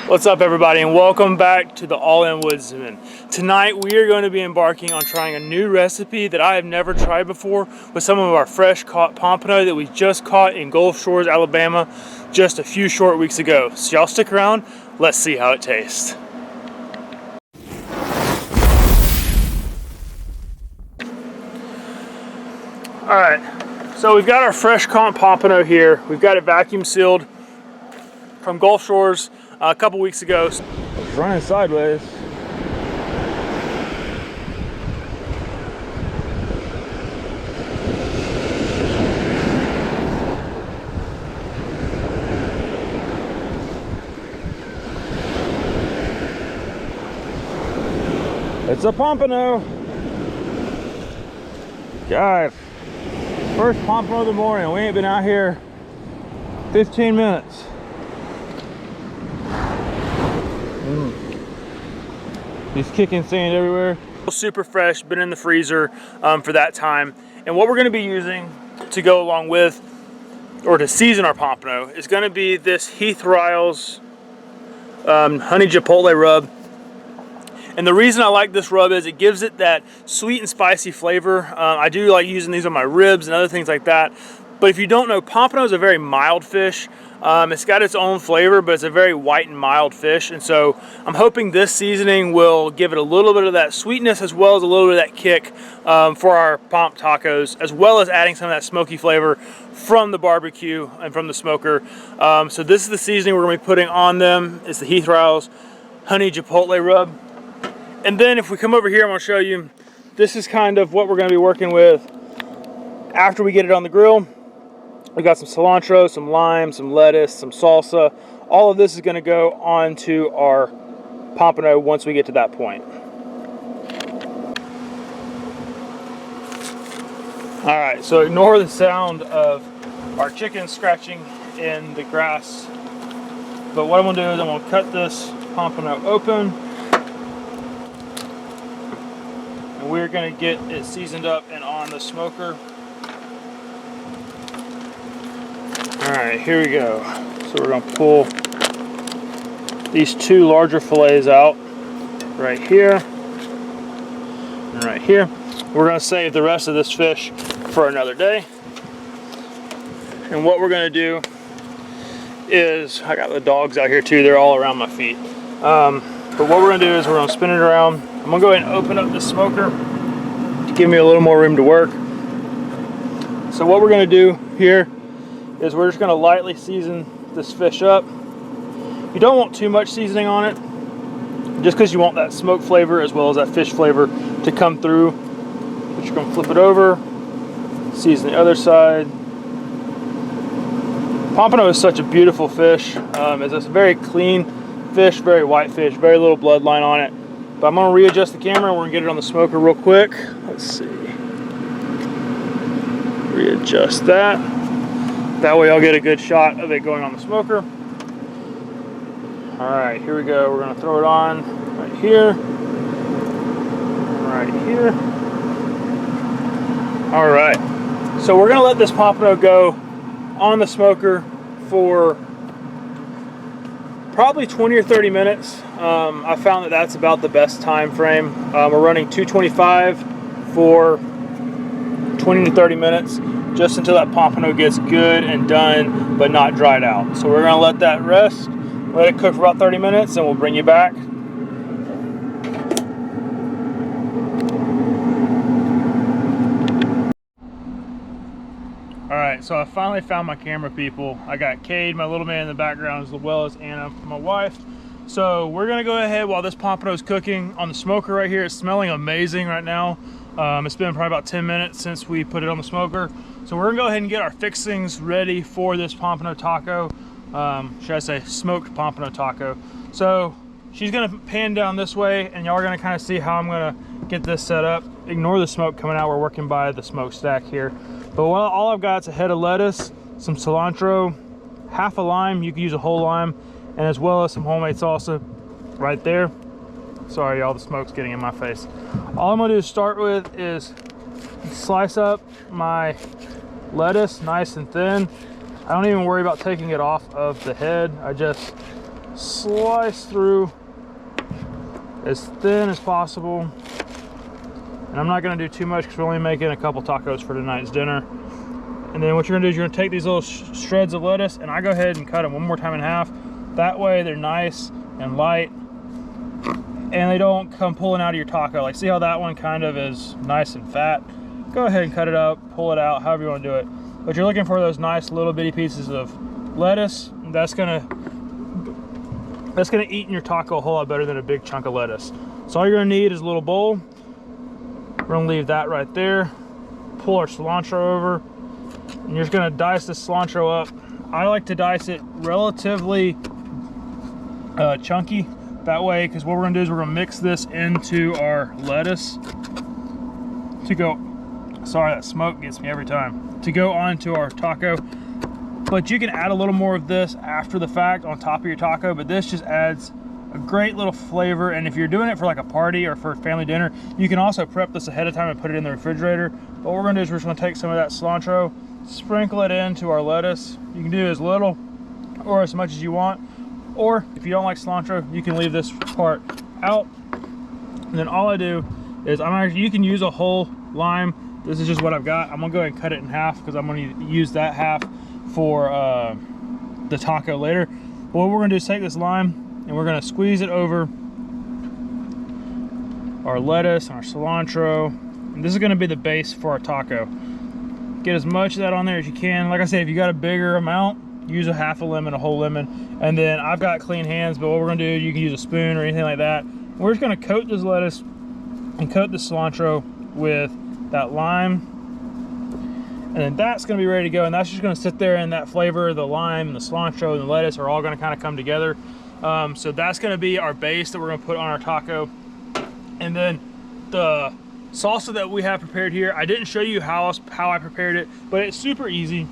What's up, everybody, and welcome back to the All-In Woodsman. Tonight we are going to be embarking on trying a new recipe that I have never tried before with some of our fresh caught pompano that we just caught in Gulf Shores, Alabama just a few short weeks ago. So y'all stick around, let's see how it tastes. Alright, so we've got our fresh caught pompano here. We've got it vacuum sealed from Gulf Shores a couple weeks ago. It's running sideways. It's a pompano. God, first pompano of the morning. We ain't been out here 15 minutes. He's kicking sand everywhere. Super fresh, been in the freezer for that time. And what we're gonna be using to go along with, or to season our pompano, is gonna be this Heath Riles honey chipotle rub. And the reason I like this rub is it gives it that sweet and spicy flavor. I do like using these on my ribs and other things like that. But if you don't know, pompano is a very mild fish. It's got its own flavor, but it's a very white and mild fish. And so I'm hoping this seasoning will give it a little bit of that sweetness as well as a little bit of that kick for our pomp tacos, as well as adding some of that smoky flavor from the barbecue and from the smoker. So this is the seasoning we're gonna be putting on them. It's the Heath Riles honey chipotle rub. And then if we come over here, I'm gonna show you, this is kind of what we're gonna be working with after we get it on the grill. We've got some cilantro, some lime, some lettuce, some salsa. All of this is gonna go onto our pompano once we get to that point. All right, so ignore the sound of our chicken scratching in the grass. But what I'm gonna do is I'm gonna cut this pompano open. And we're gonna get it seasoned up and on the smoker. All right, here we go. So we're gonna pull these two larger fillets out right here and right here. We're gonna save the rest of this fish for another day. And what we're gonna do is, I got the dogs out here too, they're all around my feet. But what we're gonna do is we're gonna spin it around. I'm gonna go ahead and open up the smoker to give me a little more room to work. So what we're gonna do here is we're just gonna lightly season this fish up. You don't want too much seasoning on it, just because you want that smoke flavor as well as that fish flavor to come through. But you're gonna flip it over, season the other side. Pompano is such a beautiful fish. It's a very clean fish, very white fish, very little bloodline on it. But I'm gonna readjust the camera and we're gonna get it on the smoker real quick. Let's see. Readjust that. That way I'll get a good shot of it going on the smoker. All right, here we go. We're gonna throw it on right here. Right here. All right, so we're gonna let this pompano go on the smoker for probably 20 or 30 minutes. I found that that's about the best time frame. We're running 225 for 20 to 30 minutes, just until that pompano gets good and done, but not dried out. So we're gonna let that rest, let it cook for about 30 minutes, and we'll bring you back. All right, so I finally found my camera people. I got Cade, my little man in the background, as well as Anna, my wife. So we're gonna go ahead while this pompano is cooking on the smoker right here. It's smelling amazing right now. It's been probably about 10 minutes since we put it on the smoker. So we're gonna go ahead and get our fixings ready for this pompano taco. Should I say smoked pompano taco. So she's gonna pan down this way and y'all are gonna kind of see how I'm gonna get this set up. Ignore the smoke coming out, we're working by the smokestack here. But all I've got is a head of lettuce, some cilantro, half a lime, you can use a whole lime, and as well as some homemade salsa right there. Sorry y'all, the smoke's getting in my face. All I'm gonna do to start with is slice up my lettuce nice and thin. I don't even worry about taking it off of the head. I just slice through as thin as possible. And I'm not gonna do too much because we're only making a couple tacos for tonight's dinner. And then what you're gonna do is you're gonna take these little shreds of lettuce, and I go ahead and cut them one more time in half. That way they're nice and light, and they don't come pulling out of your taco. Like, see how that one kind of is nice and fat? Go ahead and cut it up, pull it out, however you wanna do it. But you're looking for those nice little bitty pieces of lettuce. That's gonna eat in your taco a whole lot better than a big chunk of lettuce. So all you're gonna need is a little bowl. We're gonna leave that right there. Pull our cilantro over, and you're just gonna dice this cilantro up. I like to dice it relatively chunky. That way, because what we're gonna do is we're gonna mix this into our lettuce to go, sorry, that smoke gets me every time, to go onto our taco. But you can add a little more of this after the fact on top of your taco, but this just adds a great little flavor. And if you're doing it for like a party or for family dinner, you can also prep this ahead of time and put it in the refrigerator. But what we're gonna do is we're just gonna take some of that cilantro, sprinkle it into our lettuce. You can do as little or as much as you want. Or if you don't like cilantro, you can leave this part out. And then all I do is you can use a whole lime. This is just what I've got. I'm gonna go ahead and cut it in half because I'm gonna use that half for the taco later. But what we're gonna do is take this lime and we're gonna squeeze it over our lettuce and our cilantro. And this is gonna be the base for our taco. Get as much of that on there as you can. Like I said, if you got a bigger amount, use a half a lemon, a whole lemon. And then I've got clean hands, but what we're gonna do, you can use a spoon or anything like that. We're just gonna coat this lettuce and coat the cilantro with that lime. And then that's gonna be ready to go. And that's just gonna sit there, and that flavor, the lime and the cilantro and the lettuce are all gonna kind of come together. So that's gonna be our base that we're gonna put on our taco. And then the salsa that we have prepared here, I didn't show you how I prepared it, but it's super easy.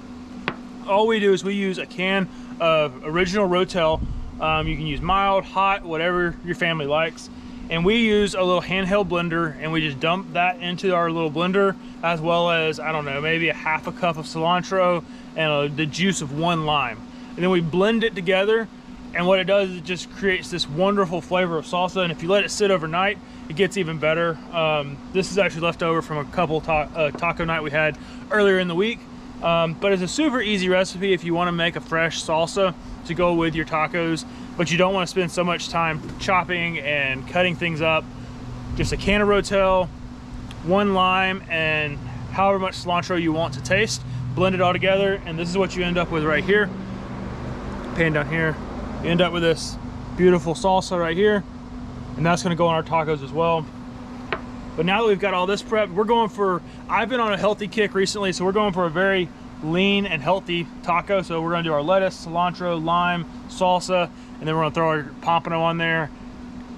All we do is we use a can of original Rotel. You can use mild, hot, whatever your family likes. And we use a little handheld blender, and we just dump that into our little blender, as well as, I don't know, maybe a half a cup of cilantro and the juice of one lime. And then we blend it together, and what it does is it just creates this wonderful flavor of salsa. And if you let it sit overnight, it gets even better. This is actually left over from a couple taco night we had earlier in the week. But it's a super easy recipe if you want to make a fresh salsa to go with your tacos, but you don't want to spend so much time chopping and cutting things up. Just a can of Rotel, one lime, and however much cilantro you want to taste. Blend it all together, and this is what you end up with right here. Pan down here. You end up with this beautiful salsa right here, and that's going to go on our tacos as well. But now that we've got all this prepped, we're going for, I've been on a healthy kick recently, so we're going for a very lean and healthy taco. So we're gonna do our lettuce, cilantro, lime, salsa, and then we're gonna throw our pompano on there,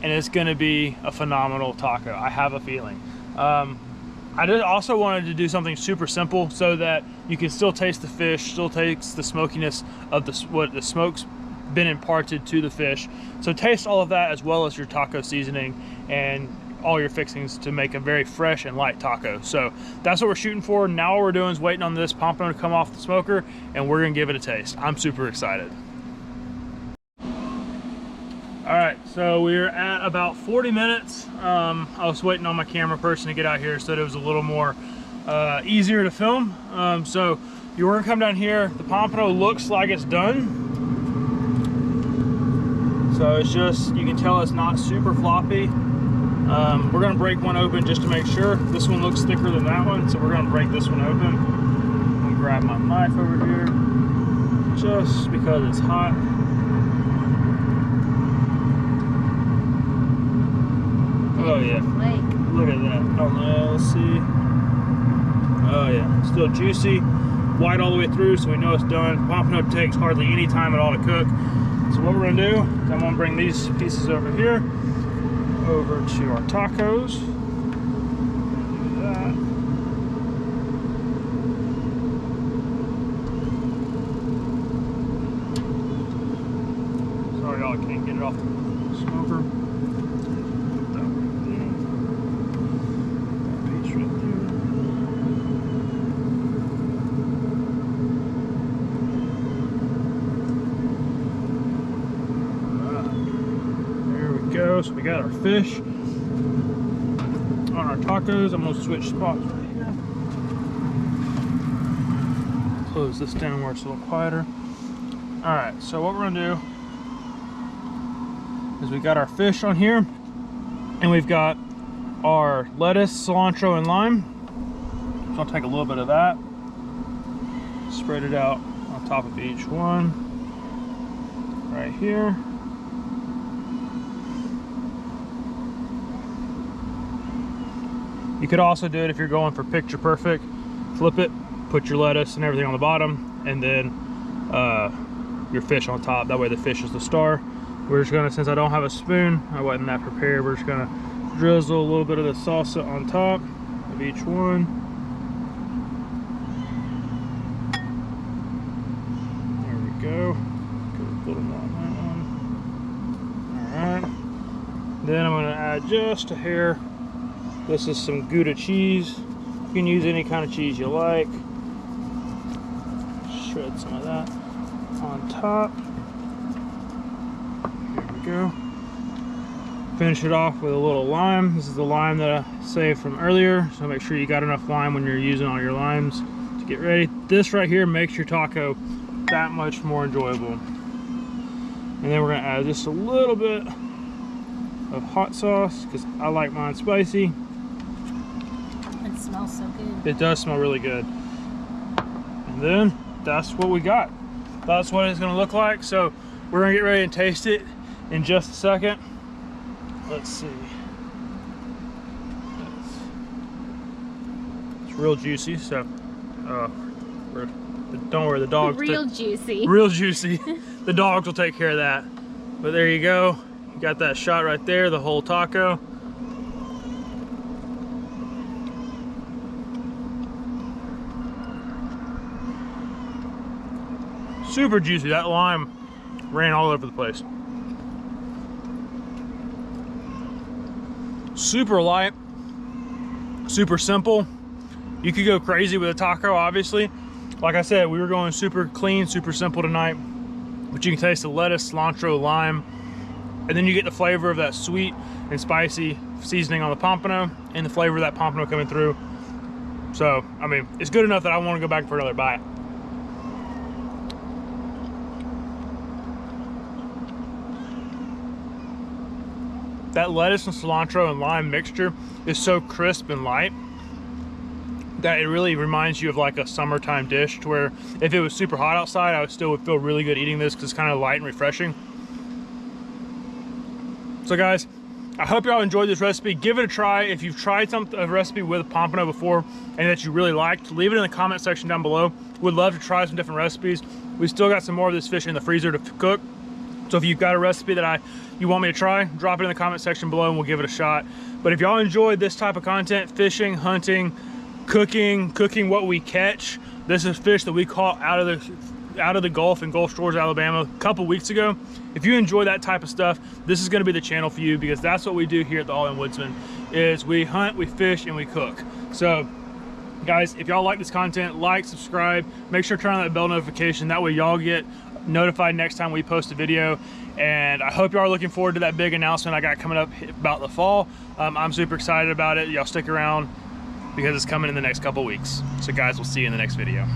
and it's gonna be a phenomenal taco. I have a feeling. I also wanted to do something super simple so that you can still taste the fish, still taste the smokiness of what the smoke's been imparted to the fish. So taste all of that as well as your taco seasoning and all your fixings to make a very fresh and light taco. So that's what we're shooting for. Now what we're doing is waiting on this pompano to come off the smoker, and we're gonna give it a taste. I'm super excited. All right, so we're at about 40 minutes. I was waiting on my camera person to get out here so that it was a little more easier to film. So you're gonna come down here. The pompano looks like it's done. So it's just, you can tell it's not super floppy. We're gonna break one open just to make sure. This one looks thicker than that one, so we're gonna break this one open. I'm gonna grab my knife over here, just because it's hot. Oh yeah, look at that. Oh no, let's see. Oh yeah, still juicy, white all the way through, so we know it's done. Pompano takes hardly any time at all to cook. So what we're gonna do is I'm gonna bring these pieces over here, over to our tacos. Do that. Sorry, y'all, I can't get it off the smoker. Put that right there. That piece right there. All go. So we got our fish on our tacos. I'm gonna switch spots right here. Close this down where it's a little quieter. All right, so what we're gonna do is we got our fish on here, and we've got our lettuce, cilantro, and lime. So I'll take a little bit of that, spread it out on top of each one, right here. You could also do it if you're going for picture perfect. Flip it, put your lettuce and everything on the bottom, and then your fish on top. That way the fish is the star. We're just gonna, since I don't have a spoon, I wasn't that prepared, we're just gonna drizzle a little bit of the salsa on top of each one. There we go. Get a little more on that one. All right. Then I'm gonna add just a hair. This is some Gouda cheese. You can use any kind of cheese you like. Shred some of that on top. Here we go. Finish it off with a little lime. This is the lime that I saved from earlier, so make sure you got enough lime when you're using all your limes to get ready. This right here makes your taco that much more enjoyable. And then we're gonna add just a little bit of hot sauce because I like mine spicy. It smells so good. It does smell really good. And then that's what we got. That's what it's gonna look like. So we're gonna get ready and taste it in just a second. Let's see. It's real juicy, so don't worry, the dogs. Real juicy. Real juicy. The dogs will take care of that. But there you go. You got that shot right there, the whole taco. Super juicy. That lime ran all over the place. Super light, super simple. You could go crazy with a taco, obviously. Like I said, we were going super clean, super simple tonight, but you can taste the lettuce, cilantro, lime, and then you get the flavor of that sweet and spicy seasoning on the pompano and the flavor of that pompano coming through. So, I mean, it's good enough that I want to go back for another bite. That lettuce and cilantro and lime mixture is so crisp and light that it really reminds you of like a summertime dish, to where if it was super hot outside, I still would feel really good eating this because it's kind of light and refreshing. So guys, I hope y'all enjoyed this recipe. Give it a try. If you've tried a recipe with pompano before and that you really liked, leave it in the comment section down below. We'd love to try some different recipes. We still got some more of this fish in the freezer to cook. So if you've got a recipe that you want me to try, drop it in the comment section below and we'll give it a shot. But if y'all enjoyed this type of content, fishing, hunting, cooking what we catch, this is fish that we caught out of the Gulf in Gulf Shores, Alabama a couple weeks ago. If you enjoy that type of stuff, this is gonna be the channel for you, because that's what we do here at the All-In Woodsman, is we hunt, we fish, and we cook. So guys, if y'all like this content, like, subscribe, make sure to turn on that bell notification. That way y'all get notified next time we post a video. And I hope y'all are looking forward to that big announcement I got coming up about the fall. I'm super excited about it. Y'all stick around because it's coming in the next couple weeks. So guys, we'll see you in the next video.